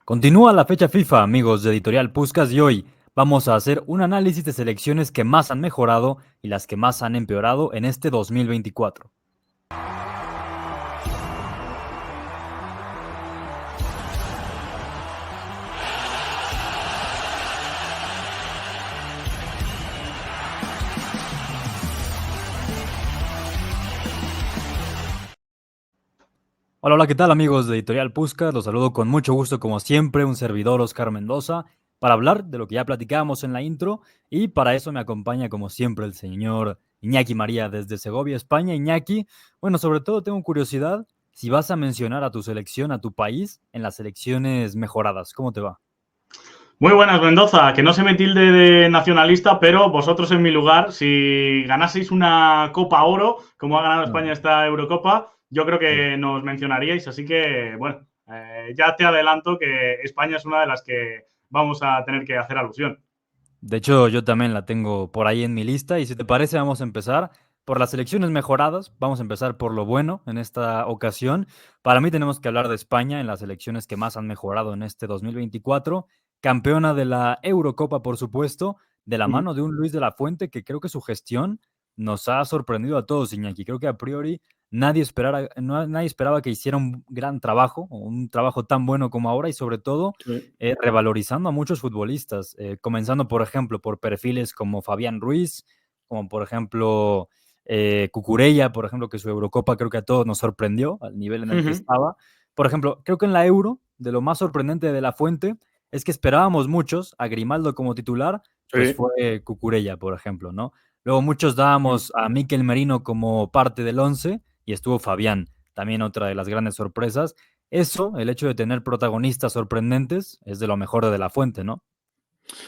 Continúa la fecha FIFA, amigos de Editorial Puskás, y hoy vamos a hacer un análisis de selecciones que más han mejorado y las que más han empeorado en este 2024. Hola, hola, ¿qué tal, amigos de Editorial Puskás? Los saludo con mucho gusto, como siempre, un servidor Oscar Mendoza, para hablar de lo que ya platicábamos en la intro, y para eso me acompaña, como siempre, el señor Iñaki María desde Segovia, España. Iñaki, bueno, sobre todo tengo curiosidad si vas a mencionar a tu selección, a tu país, en las selecciones mejoradas. ¿Cómo te va? Muy buenas, Mendoza. Que no se me tilde de nacionalista, pero vosotros en mi lugar, si ganaseis una Copa Oro, como ha ganado Ah, España esta Eurocopa, yo creo sí. que nos mencionaríais. Así que, bueno, ya te adelanto que España es una de las que vamos a tener que hacer alusión. De hecho, yo también la tengo por ahí en mi lista y si te parece vamos a empezar por las selecciones mejoradas. Vamos a empezar por lo bueno en esta ocasión. Para mí tenemos que hablar de España en las selecciones que más han mejorado en este 2024. Campeona de la Eurocopa, por supuesto, de la mano de un Luis de la Fuente que creo que su gestión nos ha sorprendido a todos, Iñaki. Creo que a priori nadie esperaba que hiciera un gran trabajo o un trabajo tan bueno como ahora y sobre todo Sí. revalorizando a muchos futbolistas, comenzando, por ejemplo, por perfiles como Fabián Ruiz, como por ejemplo Cucurella, por ejemplo, que su Eurocopa creo que a todos nos sorprendió al nivel en el que estaba. Por ejemplo, creo que en la Euro, de lo más sorprendente de La Fuente, es que esperábamos muchos a Grimaldo como titular, pues Sí. fue Cucurella, por ejemplo, ¿no? Luego muchos dábamos a Mikel Merino como parte del once y estuvo Fabián, también otra de las grandes sorpresas. Eso, el hecho de tener protagonistas sorprendentes, es de lo mejor de La Fuente, ¿no?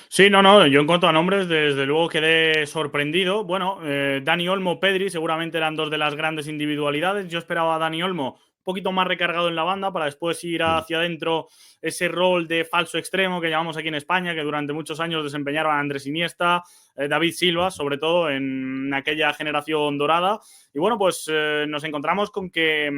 Sí, no, no, yo en cuanto a nombres, desde luego quedé sorprendido. Bueno, Dani Olmo, Pedri, seguramente eran dos de las grandes individualidades. Yo esperaba a Dani Olmo un poquito más recargado en la banda para después ir Sí. hacia adentro ese rol de falso extremo que llamamos aquí en España, que durante muchos años desempeñaron a Andrés Iniesta, David Silva, sobre todo en aquella generación dorada. Y bueno, pues nos encontramos con que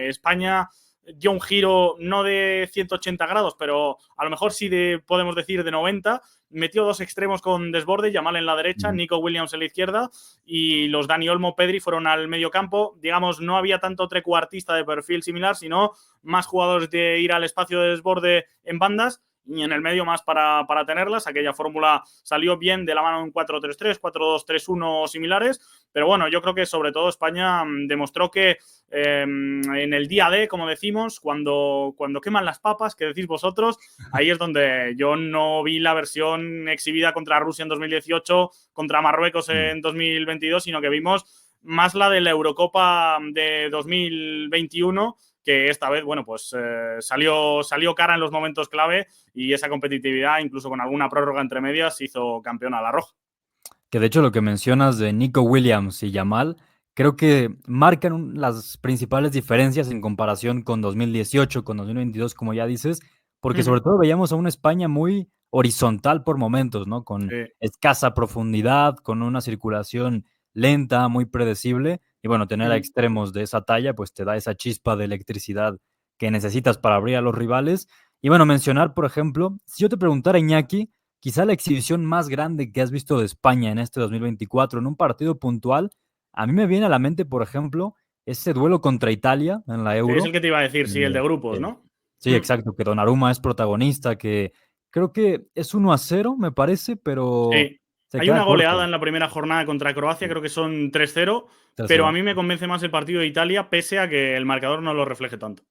España dio un giro no de 180 grados, pero a lo mejor sí podemos decir de 90. Metió dos extremos con desborde, Yamal en la derecha, Ujú. Nico Williams en la izquierda y los Dani Olmo, Pedri fueron al medio campo. Digamos, no había tanto trecuartista de perfil similar, sino más jugadores de ir al espacio de desborde en bandas y en el medio más para tenerlas. Aquella fórmula salió bien de la mano de un 4-3-3, 4-2-3-1 similares, pero bueno, yo creo que sobre todo España demostró que en el día D, como decimos, cuando queman las papas, que decís vosotros, ahí es donde yo no vi la versión exhibida contra Rusia en 2018, contra Marruecos Mm. en 2022, sino que vimos más la de la Eurocopa de 2021, que esta vez, bueno, pues salió cara en los momentos clave y esa competitividad, incluso con alguna prórroga entre medias, hizo campeona a la roja. Que de hecho lo que mencionas de Nico Williams y Yamal, creo que marcan las principales diferencias en comparación con 2018, con 2022, como ya dices, porque sobre todo veíamos a una España muy horizontal por momentos, ¿no? Con Sí. escasa profundidad, con una circulación lenta, muy predecible, y bueno, tener a extremos de esa talla, pues te da esa chispa de electricidad que necesitas para abrir a los rivales. Y bueno, mencionar, por ejemplo, si yo te preguntara, Iñaki, quizá la exhibición más grande que has visto de España en este 2024 en un partido puntual, a mí me viene a la mente, por ejemplo, ese duelo contra Italia en la Sí, es el Euro. que te iba a decir, sí, el de grupos, Eh, ¿no? sí, exacto, que Donnarumma es protagonista, que creo que es 1-0, me parece, pero Sí. se Hay queda una goleada corto. en la primera jornada contra Croacia, Sí, creo que son 3-0, pero a 3-0. mí me convence más el partido de Italia, pese a que el marcador no lo refleje tanto.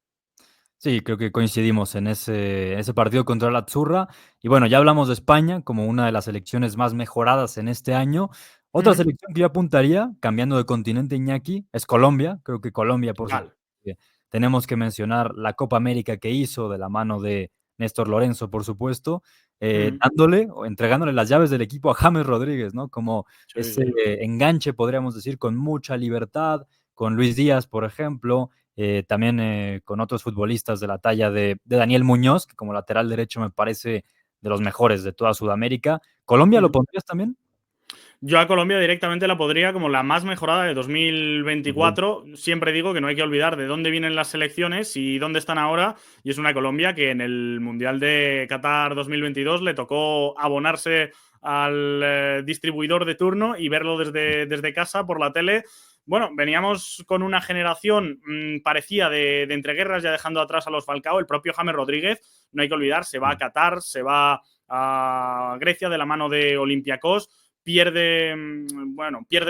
Sí, creo que coincidimos en ese partido contra la Azzurra. Y bueno, ya hablamos de España como una de las selecciones más mejoradas en este año. Otra selección que yo apuntaría, cambiando de continente, Iñaki, es Colombia. Creo que Colombia, por Total. supuesto, que tenemos que mencionar la Copa América que hizo de la mano de Néstor Lorenzo, por supuesto, dándole o entregándole las llaves del equipo a James Rodríguez, ¿no? Como Sí, ese sí. enganche, podríamos decir, con mucha libertad, con Luis Díaz, por ejemplo, también con otros futbolistas de la talla de Daniel Muñoz, que como lateral derecho me parece de los mejores de toda Sudamérica. ¿Colombia lo pondrías también? Yo a Colombia directamente la podría como la más mejorada de Ujú. 2024. Siempre digo que no hay que olvidar de dónde vienen las selecciones y dónde están ahora. Y es una Colombia que en el Mundial de Qatar 2022 le tocó abonarse al distribuidor de turno y verlo desde casa por la tele. Bueno, veníamos con una generación parecida de entreguerras, ya dejando atrás a los Falcao. El propio James Rodríguez, no hay que olvidar, se va a Qatar, se va a Grecia de la mano de Olympiacos, pierde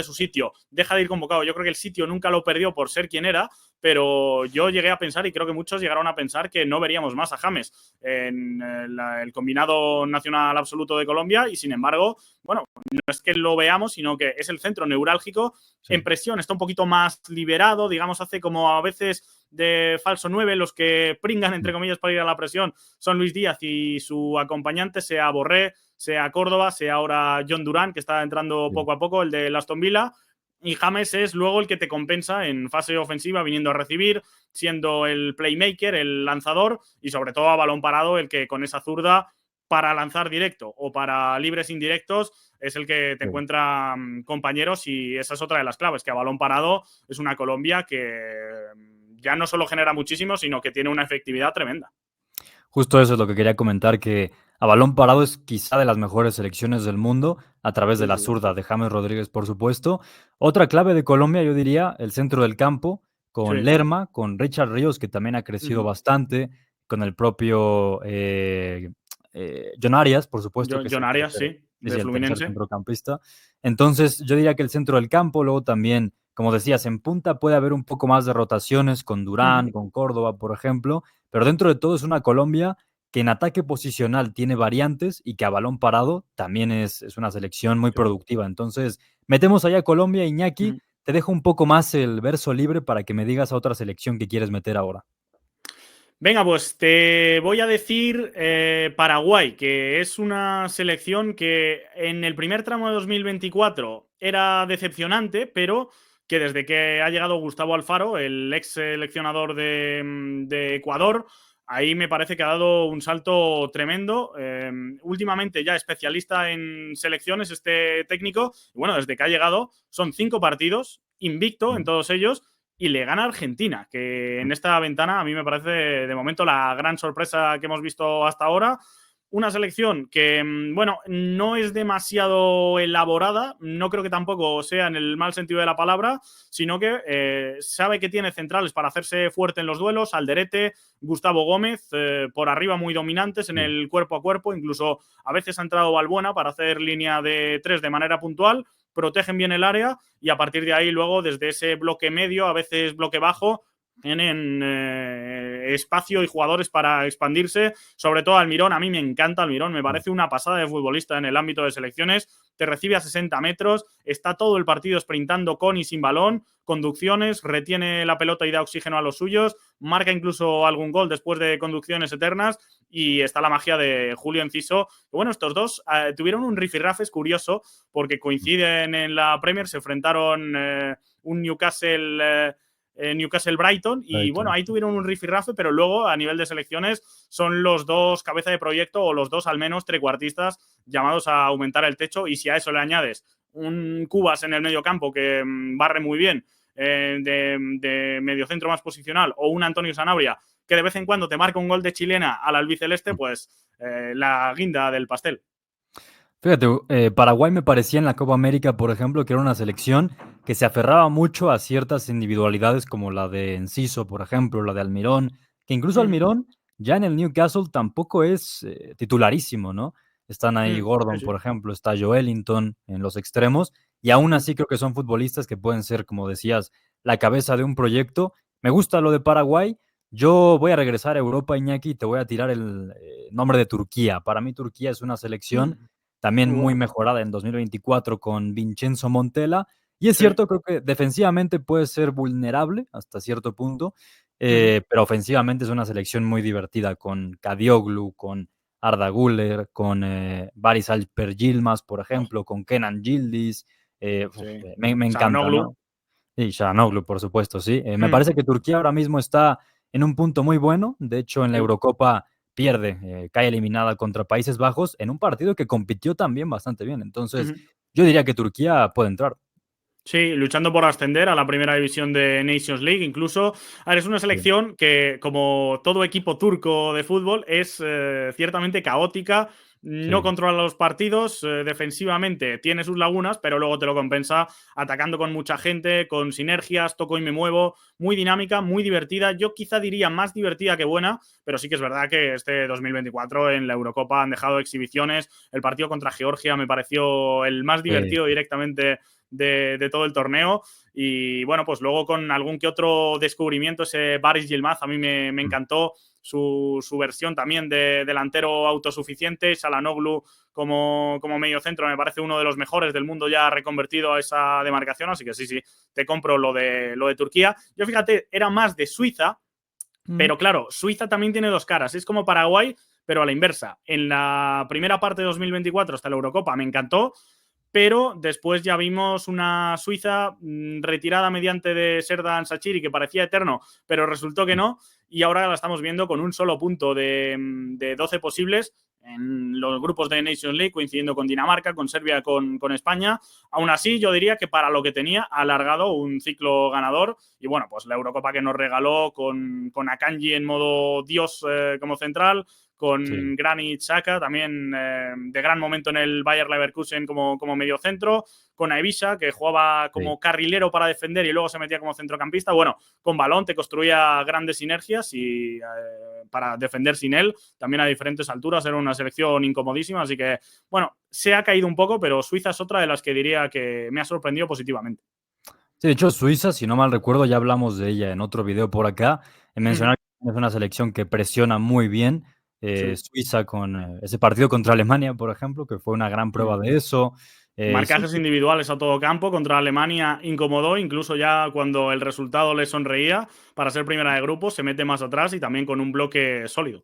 su sitio, deja de ir convocado. Yo creo que el sitio nunca lo perdió por ser quien era, pero yo llegué a pensar, y creo que muchos llegaron a pensar, que no veríamos más a James en el combinado nacional absoluto de Colombia, y sin embargo, bueno, no es que lo veamos, sino que es el centro neurálgico. En Sí. presión está un poquito más liberado, digamos, hace como a veces de falso 9, los que pringan, entre comillas, para ir a la presión son Luis Díaz y su acompañante, sea Borré, sea Córdoba, sea ahora John Durán, que está entrando Sí. poco a poco, el de Aston Villa. Y James es luego el que te compensa en fase ofensiva, viniendo a recibir, siendo el playmaker, el lanzador y sobre todo a balón parado, el que con esa zurda para lanzar directo o para libres indirectos es el que te Sí. encuentra compañeros, y esa es otra de las claves, que a balón parado es una Colombia que ya no solo genera muchísimo, sino que tiene una efectividad tremenda. Justo eso es lo que quería comentar, que a balón parado es quizá de las mejores selecciones del mundo, a través de Sí, la sí, zurda de James Rodríguez, por supuesto. Otra clave de Colombia, yo diría, el centro del campo, con sí. Lerma, con Richard Ríos, que también ha Uh crecido -huh. bastante, con el propio John Arias, por supuesto, que es John el Arias, tercer, sí, sí, de sí, el tercer Fluminense. centrocampista. Entonces, yo diría que el centro del campo, luego también, como decías, en punta puede haber un poco más de rotaciones con Uh -huh. Durán, con Córdoba, por ejemplo, pero dentro de todo es una Colombia que en ataque posicional tiene variantes y que a balón parado también es una selección muy Sí. productiva. Entonces, metemos allá a Colombia, Uh Iñaki, -huh. te dejo un poco más el verso libre para que me digas a otra selección que quieres meter ahora. Venga, pues te voy a decir Paraguay, que es una selección que en el primer tramo de 2024 era decepcionante, pero que desde que ha llegado Gustavo Alfaro, el ex seleccionador de Ecuador, ahí me parece que ha dado un salto tremendo. Últimamente ya especialista en selecciones este técnico. Y bueno, desde que ha llegado son 5 partidos, invicto en Mm, todos ellos, y le gana a Argentina, que en esta ventana a mí me parece de momento la gran sorpresa que hemos visto hasta ahora. Una selección que, bueno, no es demasiado elaborada, no creo que tampoco sea en el mal sentido de la palabra, sino que sabe que tiene centrales para hacerse fuerte en los duelos, Alderete, Gustavo Gómez, por arriba muy dominantes en sí. el cuerpo a cuerpo, incluso a veces ha entrado Balbuena para hacer línea de 3 de manera puntual, protegen bien el área y a partir de ahí luego desde ese bloque medio, a veces bloque bajo, tienen espacio y jugadores para expandirse, sobre todo Almirón. A mí me encanta Almirón, me Mm. parece una pasada de futbolista en el ámbito de selecciones, te recibe a 60 metros, está todo el partido sprintando con y sin balón, conducciones, retiene la pelota y da oxígeno a los suyos, marca incluso algún gol después de conducciones eternas, y está la magia de Julio Enciso. Bueno, estos dos tuvieron un rifirrafes curioso porque coinciden en la Premier, se enfrentaron un Newcastle Brighton, y bueno, Brighton. ahí tuvieron un rifirrafe, pero luego a nivel de selecciones son los dos cabeza de proyecto, o los dos al menos trecuartistas llamados a aumentar el techo. Y si a eso le añades un Cubas en el medio campo que barre muy bien, de mediocentro más posicional, o un Antonio Sanabria que de vez en cuando te marca un gol de chilena al albiceleste, pues la guinda del pastel. Fíjate, Paraguay me parecía en la Copa América, por ejemplo, que era una selección que se aferraba mucho a ciertas individualidades como la de Enciso, por ejemplo, la de Almirón, que incluso Uh -huh. Almirón ya en el Newcastle tampoco es titularísimo, ¿no? Están ahí Sí, Gordon, sí. por ejemplo, está Joelinton en los extremos, y aún así creo que son futbolistas que pueden ser, como decías, la cabeza de un proyecto. Me gusta lo de Paraguay. Yo voy a regresar a Europa, Iñaki, y te voy a tirar el nombre de Turquía. Para mí Turquía es una selección también Muy muy bueno. mejorada en 2024 con Vincenzo Montella. Y es Sí. cierto, creo que defensivamente puede ser vulnerable hasta cierto punto, Uh -huh. pero ofensivamente es una selección muy divertida con Kadioglu, con Arda Güler, con Baris Alper Yilmaz, por Oh, ejemplo, con Kenan Yildiz. sí. Me encanta, Çalhanoğlu. ¿no? Y Çalhanoğlu, por supuesto, sí. Me Mm. parece que Turquía ahora mismo está en un punto muy bueno. De hecho, en la Sí. Eurocopa pierde, cae eliminada contra Países Bajos en un partido que compitió también bastante bien. Uh Entonces, -huh. yo diría que Turquía puede entrar. Sí, luchando por ascender a la primera división de Nations League. Incluso, a ver, es una Sí, selección que, como todo equipo turco de fútbol, es ciertamente caótica. No sí, controla los partidos, defensivamente tiene sus lagunas, pero luego te lo compensa atacando con mucha gente, con sinergias, toco y me muevo, muy dinámica, muy divertida. Yo quizá diría más divertida que buena, pero sí que es verdad que este 2024 en la Eurocopa han dejado exhibiciones. El partido contra Georgia me pareció el más sí, divertido directamente de todo el torneo. Y bueno, pues luego con algún que otro descubrimiento, ese Baris Yilmaz a mí me mm, encantó. Su versión también de delantero autosuficiente, Shalanoglu como medio centro me parece uno de los mejores del mundo ya reconvertido a esa demarcación, así que sí, te compro lo de Turquía. Yo fíjate, era más de Suiza, mm, pero claro, Suiza también tiene dos caras, es como Paraguay, pero a la inversa. En la primera parte de 2024 hasta la Eurocopa me encantó, pero después ya vimos una Suiza retirada mediante de Serdan Sachiri, que parecía eterno, pero resultó que mm, no, y ahora la estamos viendo con un solo punto de 12 posibles en los grupos de Nations League, coincidiendo con Dinamarca, con Serbia, con España. Aún así, yo diría que para lo que tenía, ha alargado un ciclo ganador, y bueno, pues la Eurocopa que nos regaló con Akanji en modo Dios como central, sí, con Granit Xhaka, también de gran momento en el Bayer Leverkusen como mediocentro, con Aevisa, que jugaba sí. como carrilero para defender y luego se metía como centrocampista. Bueno, con balón te construía grandes sinergias y para defender sin él, también a diferentes alturas, era una selección incomodísima, así que, bueno, se ha caído un poco, pero Suiza es otra de las que diría que me ha sorprendido positivamente. Sí, de hecho, Suiza, si no mal recuerdo, ya hablamos de ella en otro video por acá. En mencionar que es una selección que presiona muy bien. Sí. Suiza con ese partido contra Alemania, por ejemplo, que fue una gran prueba de eso. Sí, Marcajes individuales a todo campo contra Alemania incomodó, incluso ya cuando el resultado le sonreía para ser primera de grupo, se mete más atrás y también con un bloque sólido.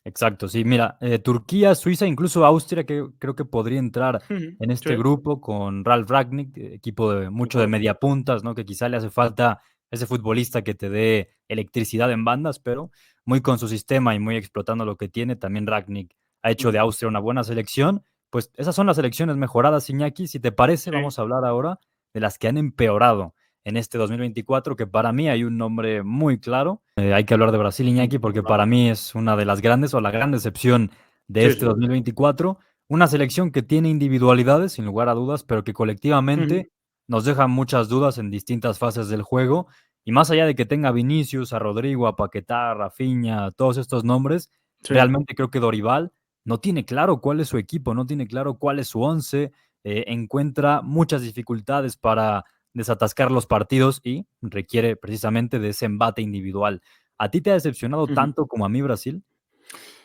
exacto, sí, mira, Turquía, Suiza, incluso Austria, que creo que podría entrar en este Sí, grupo con Ralf Rangnick, equipo de de mucho de acuerdo. mediapuntas, ¿no? Que quizá le hace falta ese futbolista que te dé electricidad en bandas, pero muy con su sistema y muy explotando lo que tiene. También Rangnick ha hecho de Austria una buena selección. Pues esas son las selecciones mejoradas, Iñaki. Si te parece, Sí. vamos a hablar ahora de las que han empeorado en este 2024, que para mí hay un nombre muy claro. Hay que hablar de Brasil, Iñaki, porque Claro. para mí es una de las grandes o la gran decepción de Sí, este sí. 2024. Una selección que tiene individualidades, sin lugar a dudas, pero que colectivamente nos deja muchas dudas en distintas fases del juego. Y más allá de que tenga a Vinicius, a Rodrigo, a Paquetá, a Rafinha, todos estos nombres, Sí. realmente creo que Dorival no tiene claro cuál es su equipo, no tiene claro cuál es su once, encuentra muchas dificultades para desatascar los partidos y requiere precisamente de ese embate individual. ¿A ti te ha decepcionado tanto como a mí Brasil?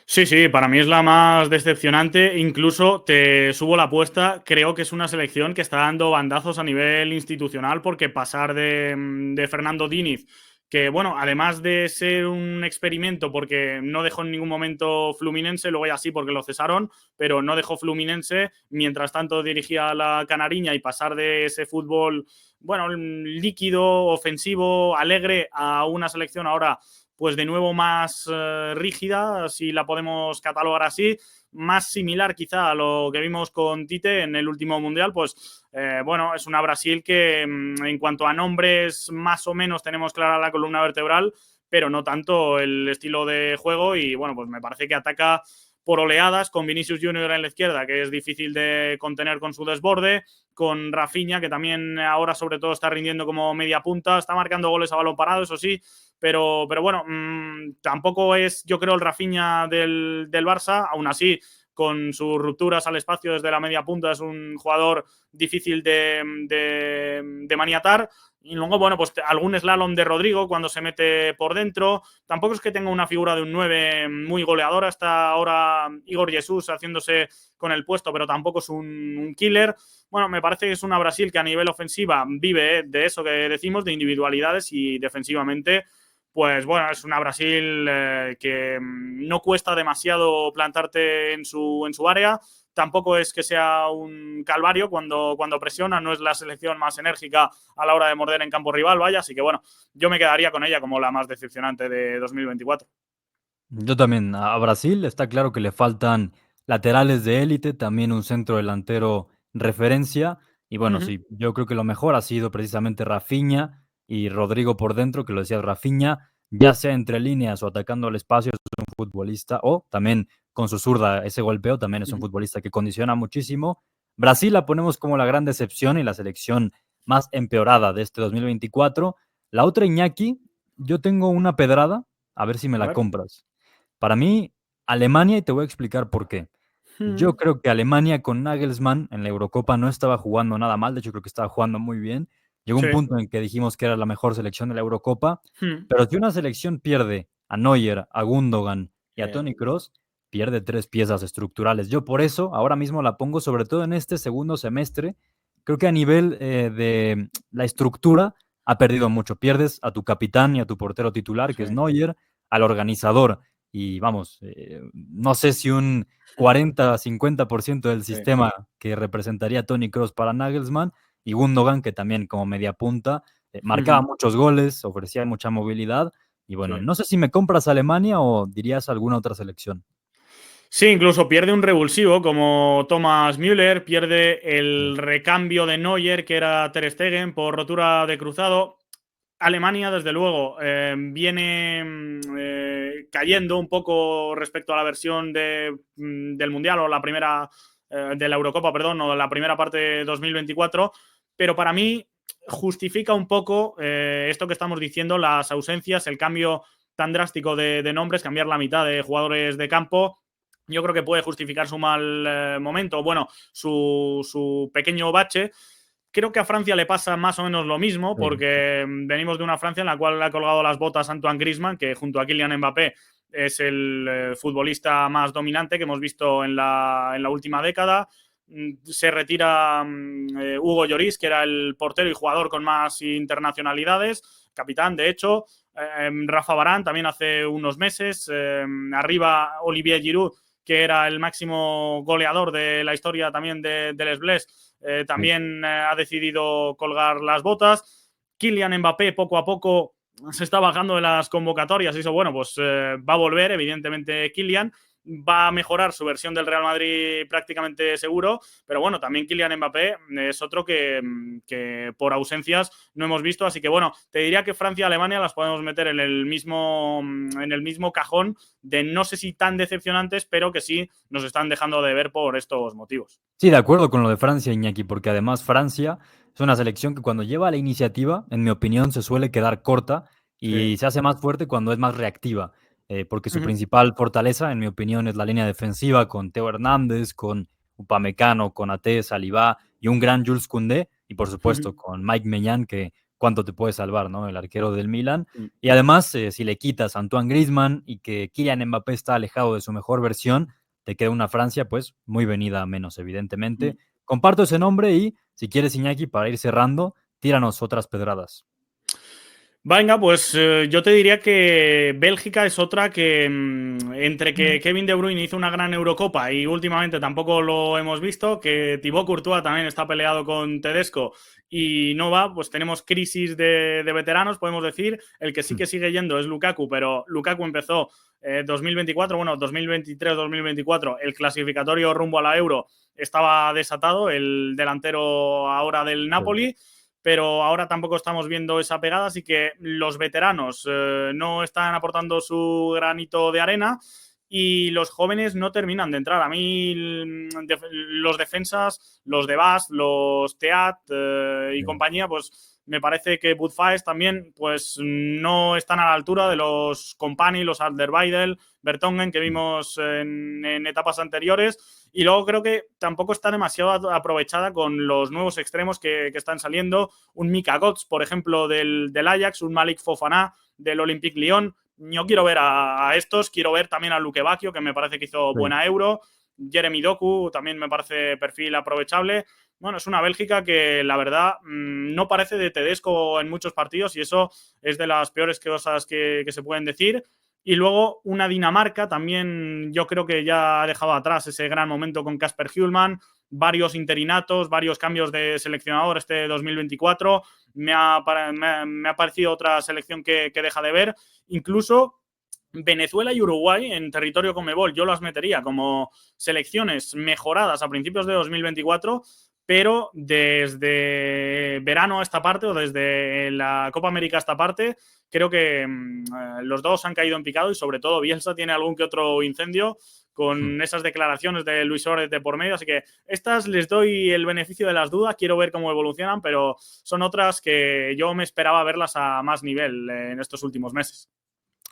Sí, para mí es la más decepcionante. Incluso te subo la apuesta. Creo que es una selección que está dando bandazos a nivel institucional porque pasar de Fernando Diniz, que bueno, además de ser un experimento porque no dejó en ningún momento Fluminense, luego ya sí porque lo cesaron, pero no dejó Fluminense, mientras tanto dirigía a la Canariña y pasar de ese fútbol, bueno, líquido, ofensivo, alegre a una selección ahora pues de nuevo más rígida, si la podemos catalogar así, más similar quizá a lo que vimos con Tite en el último Mundial, pues bueno, es una Brasil que en cuanto a nombres más o menos tenemos clara la columna vertebral, pero no tanto el estilo de juego y bueno, pues me parece que ataca por oleadas, con Vinicius Junior en la izquierda, que es difícil de contener con su desborde, con Rafinha, que también ahora sobre todo está rindiendo como media punta, está marcando goles a balón parado, eso sí, pero bueno, tampoco es, yo creo, el Rafinha del Barça, aún así, con sus rupturas al espacio desde la media punta, es un jugador difícil de maniatar. Y luego, bueno, pues algún slalom de Rodrigo cuando se mete por dentro. Tampoco es que tenga una figura de un 9 muy goleadora. Hasta ahora Igor Jesús haciéndose con el puesto, pero tampoco es un killer. Bueno, me parece que es una Brasil que a nivel ofensiva vive de eso que decimos, de individualidades y defensivamente pues bueno, es una Brasil que no cuesta demasiado plantarte en su área. Tampoco es que sea un calvario cuando presiona, no es la selección más enérgica a la hora de morder en campo rival, vaya. Así que bueno, yo me quedaría con ella como la más decepcionante de 2024. Yo también, a Brasil está claro que le faltan laterales de élite, también un centro delantero referencia. Y bueno, Ujú. sí, yo creo que lo mejor ha sido precisamente Rafinha y Rodrigo por dentro, que lo decía Rafinha, ya sea entre líneas o atacando al espacio, es un futbolista, o también con su zurda, ese golpeo, también es un Ujú. futbolista que condiciona muchísimo. Brasil la ponemos como la gran decepción y la selección más empeorada de este 2024. La otra, Iñaki, yo tengo una pedrada, a ver si me A la ver. compras. Para mí, Alemania, y te voy a explicar por qué. Yo Mm, creo que Alemania con Nagelsmann en la Eurocopa no estaba jugando nada mal, de hecho creo que estaba jugando muy bien. Llegó un sí. punto en que dijimos que era la mejor selección de la Eurocopa, Mm, pero si una selección pierde a Neuer, a Gundogan y a eh, Toni Kroos, pierde tres piezas estructurales. Yo por eso ahora mismo la pongo, sobre todo en este segundo semestre, creo que a nivel de la estructura ha perdido mucho. Pierdes a tu capitán y a tu portero titular, que es sí. Neuer, al organizador. Y vamos, no sé si un 40-50% del Sí. sistema que representaría Toni Kroos para Nagelsmann y Gundogan, que también como media punta, marcaba Ujú. muchos goles, ofrecía mucha movilidad. Y bueno, Sí. no sé si me compras Alemania o dirías alguna otra selección. Sí, incluso pierde un revulsivo como Thomas Müller, pierde el recambio de Neuer, que era Ter Stegen, por rotura de cruzado. Alemania, desde luego, viene cayendo un poco respecto a la versión del Mundial o la primera, de la Eurocopa, perdón, o la primera parte de 2024, pero para mí justifica un poco esto que estamos diciendo, las ausencias, el cambio tan drástico de nombres, cambiar la mitad de jugadores de campo. Yo creo que puede justificar su mal momento, bueno, su pequeño bache. Creo que a Francia le pasa más o menos lo mismo, Sí. porque venimos de una Francia en la cual le ha colgado las botas Antoine Griezmann, que junto a Kylian Mbappé es el futbolista más dominante que hemos visto en la última década. Se retira Hugo Lloris, que era el portero y jugador con más internacionalidades, capitán, de hecho. Rafa Varane también hace unos meses. Arriba Olivier Giroud, que era el máximo goleador de la historia también de Les Bleus, Sí. también ha decidido colgar las botas. Kylian Mbappé poco a poco se está bajando de las convocatorias y eso, bueno, pues va a volver, evidentemente, Kylian. Va a mejorar su versión del Real Madrid prácticamente seguro, pero bueno, también Kylian Mbappé es otro que por ausencias no hemos visto, así que bueno, te diría que Francia y Alemania las podemos meter en el mismo cajón de no sé si tan decepcionantes, pero que sí nos están dejando de ver por estos motivos. Sí, de acuerdo con lo de Francia, Iñaki, porque además Francia es una selección que cuando lleva la iniciativa, en mi opinión, se suele quedar corta Sí. y se hace más fuerte cuando es más reactiva, porque su Ujú. principal fortaleza, en mi opinión, es la línea defensiva con Teo Hernández, con Upamecano, con Ate, Salivá y un gran Jules Koundé, y por supuesto Ujú. con Mike Maignan, que cuánto te puede salvar, ¿no? El arquero del Milan. Mm. Y además, si le quitas a Antoine Griezmann y que Kylian Mbappé está alejado de su mejor versión, te queda una Francia, pues, muy venida a menos, evidentemente. Mm. Comparto ese nombre y, si quieres, Iñaki, para ir cerrando, tíranos otras pedradas. Venga, pues yo te diría que Bélgica es otra que entre Mm. que Kevin De Bruyne hizo una gran Eurocopa y últimamente tampoco lo hemos visto, que Thibaut Courtois también está peleado con Tedesco y no va, pues tenemos crisis de veteranos, podemos decir. El que sí que sigue yendo es Lukaku, pero Lukaku empezó 2024, bueno, 2023-2024, el clasificatorio rumbo a la Euro estaba desatado, el delantero ahora del Sí. Napoli, pero ahora tampoco estamos viendo esa pegada, así que los veteranos no están aportando su granito de arena y los jóvenes no terminan de entrar. A mí los defensas, los de Bas, los Teat y Sí. compañía, pues me parece que Budfaes también pues no están a la altura de los Company, los Alderweireld, Vertonghen que vimos en etapas anteriores. Y luego creo que tampoco está demasiado aprovechada con los nuevos extremos que están saliendo. Un Mika Götze, por ejemplo, del Ajax, un Malik Fofana del Olympique Lyon. Yo quiero ver a estos, quiero ver también a Luque Bacchio, que me parece que hizo Sí. buena Euro. Jeremy Doku también me parece perfil aprovechable. Bueno, es una Bélgica que la verdad no parece de Tedesco en muchos partidos y eso es de las peores cosas que se pueden decir. Y luego una Dinamarca, también yo creo que ya ha dejado atrás ese gran momento con Kasper Hjulman, varios interinatos, varios cambios de seleccionador este 2024. Me ha parecido otra selección que deja de ver. Incluso Venezuela y Uruguay en territorio Conmebol, yo las metería como selecciones mejoradas a principios de 2024, pero desde verano a esta parte o desde la Copa América a esta parte, creo que los dos han caído en picado y sobre todo Bielsa tiene algún que otro incendio con esas declaraciones de Luis Suárez de por medio, así que estas les doy el beneficio de las dudas, quiero ver cómo evolucionan, pero son otras que yo me esperaba verlas a más nivel en estos últimos meses.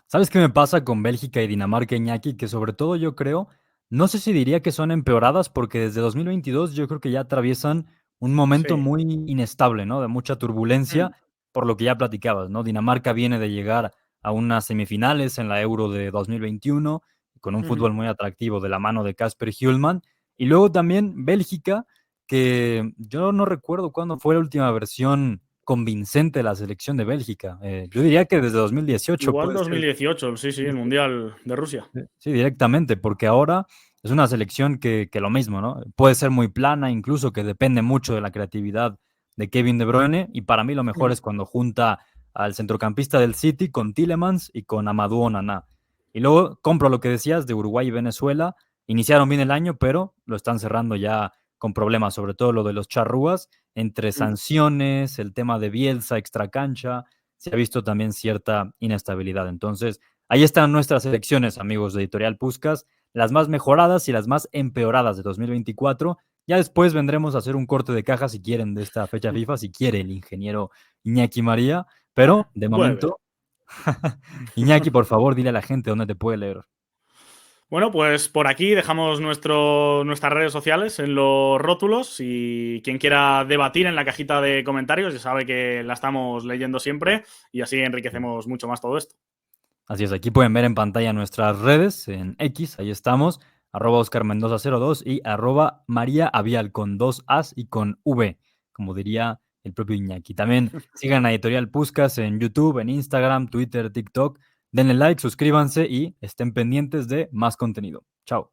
¿Sabes qué me pasa con Bélgica y Dinamarca, Iñaki? Que sobre todo yo creo, no sé si diría que son empeoradas, porque desde 2022 yo creo que ya atraviesan un momento Sí. muy inestable, ¿no? De mucha turbulencia, por lo que ya platicabas, ¿no? Dinamarca viene de llegar a unas semifinales en la Euro de 2021, con un fútbol muy atractivo de la mano de Kasper Hjulmand, y luego también Bélgica, que yo no recuerdo cuándo fue la última versión convincente de la selección de Bélgica. Yo diría que desde 2018 Igual puede ser. 2018, sí, el Mundial de Rusia. Sí, directamente, porque ahora es una selección que lo mismo, ¿no? Puede ser muy plana, incluso que depende mucho de la creatividad de Kevin De Bruyne, y para mí lo mejor es cuando junta al centrocampista del City con Tielemans y con Amadou Onana. Y luego compro lo que decías de Uruguay y Venezuela, iniciaron bien el año, pero lo están cerrando ya con problemas, sobre todo lo de los charrúas, entre sanciones, el tema de Bielsa, extracancha, se ha visto también cierta inestabilidad. Entonces, ahí están nuestras selecciones, amigos de Editorial Puskas, las más mejoradas y las más empeoradas de 2024. Ya después vendremos a hacer un corte de caja, si quieren, de esta fecha FIFA, si quiere el ingeniero Iñaki María, pero de Puede ver. momento, Iñaki, por favor, dile a la gente dónde te puede leer. Bueno, pues por aquí dejamos nuestras redes sociales en los rótulos y quien quiera debatir en la cajita de comentarios ya sabe que la estamos leyendo siempre y así enriquecemos mucho más todo esto. Así es, aquí pueden ver en pantalla nuestras redes, en X, ahí estamos, @OscarMendoza02 y @María Avial con 2 As y con V, como diría el propio Iñaki. También sigan a Editorial Puskas en YouTube, en Instagram, Twitter, TikTok. Denle like, suscríbanse y estén pendientes de más contenido. Chao.